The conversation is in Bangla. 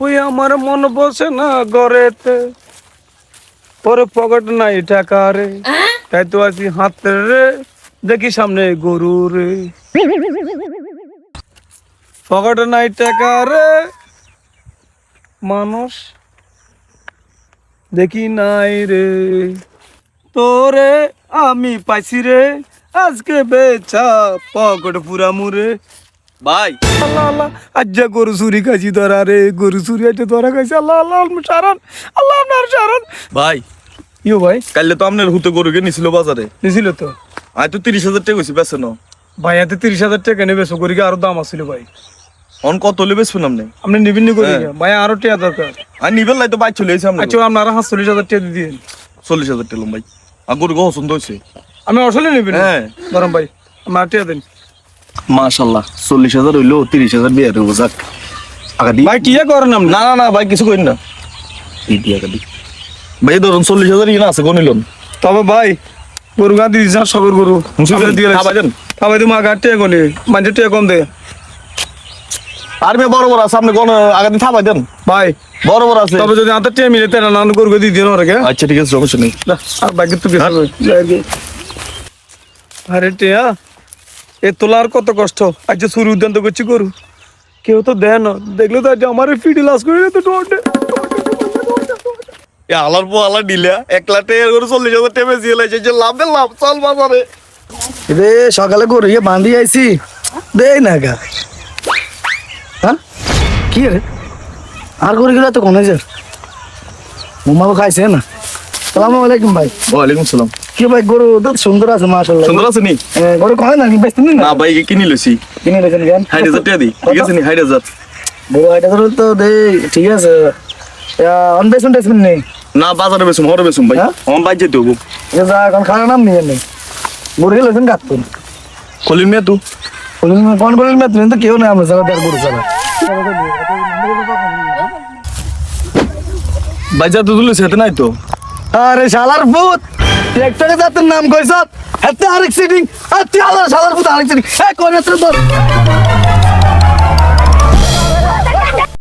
ওই আমার মন বসে না ঘরেতে, পরে পকেট নাই টাকা রে, তাই তো আছি হাতে রে, দেখি সামনে গরু রে। পকেটে নাই টাকা রে, মানুষ দেখি নাই রে, তোরে আমি পাইছি রে, আজকে বেচা পকেট পুরা মুরে। ভাই আল্লাহ আল্লাহ, আজ যা গরু চুরি খাইছি ধরা রে, গরু চুরি আছে ধরা খাইছি। আল্লাহ আল্লাহ সারান, আল্লাহ আপনার সারান। ভাই ইউ ভাই কাইলে তো আপনার হুতে গরু নিছিল বাজারে, দিছিল তো আয় তো 30,000 টাকা হয়েছে বেছে নাও। ভাই, এতে 30,000 টাকা নেবে, গরু আরো দাম আছিল ভাই। অন কত হলে বেচবেন আপনি? আপনি নিবেন নি করি হ্যাঁ। ভাই, আরো টাকা দরকার। আর নিবেন লাই তো বাইক চলে এসে আপনি। আচ্ছা আপনারা 40,000 টাকা দিয়ে দিন। 40,000 টাকা ভাই, আর গরু পছন্দ হয়েছে। আমি আসলে নিবেন হ্যাঁ। ধরম ভাই, আমার টাকা দিন। মাশাল্লাহ 40,000 হইলো, 30,000 বিয়ে হইব যাক। আগা দি ভাই কি করেন আপনি? না না না ভাই কিছু করেন না, এই দিয়ে আগা দি ভাই ধরুন 40,000 ইনা আছে গনিলন। তবে ভাই গরু গা দিয়ে দিচ্ছেন, সবের গরু দিয়ে খাবার দেন। খাবাই তুমি আগা টাকা গনে, মানুষের টাকা কম দে আর মেয়ে বড় বড় আছে আপনি কোন আগা দিন থাবাই দেন ভাই। বড় বড় আছে। তবে যদি হাতের টাকা মিলে তেনা নান গরু দিয়ে দিন ওরা কে। আচ্ছা ঠিক আছে সমস্যা নেই। আর বাকি তো কিছু নেই। আরে টিয়া এ তোলার কত কষ্ট, আজ শুরু উদ্যান তো করছি গরু, কেউ তো দেয় না, দেখলে তো আজ আমার ফিডি লাস করে তো টোটে। এ আলার পো আলা দিলা 1 লাখ টাকা করে 40,000 টাকা বেশি লাইছে, যে লাভে লাভ চল বাজারে। রে সকালে গরু ইয়ে বান্ধি আইছি দেই না গা। হ্যাঁ কি রে আর গরু গেলে তো কোনে যার মোমাও খাইছে না। সালাম আলাইকুম ভাই। ওয়ালাইকুম সালাম। কি ভাই গরু তো সুন্দর আছে মাশাআল্লাহ। সুন্দর আছে নি? গরু কয় না বেশি না না ভাই কিনি লইছি। কিনে লেছেন কেন 60,000 টাকা দি, ঠিক আছে নি? 60,000 গরু এটা তো দেই ঠিক আছে। অন বেসন টেসমেন্ট নেই না বাজারে বেচুম, হরে বেচুম ভাই। হ্যাঁ? আমার বাইক যেতে হবো। এটা যা এখন খাওয়ার নাম নিয়ে নেই গরু গেলেছেন কাটতুন কলিন মিয়া তু কোন গরুর মেয়ে তুমি তো কেউ নেই আমরা যারা গরু চালা ভাই যা তো তুলেছে হাতে নাই তো। আরে শালার ভূত ট্রাক্টরে যাতে নাম কইছ হাতে আরেক সিটিং হাতে শালার ভূত আরেক সিটিং এই কোন ধর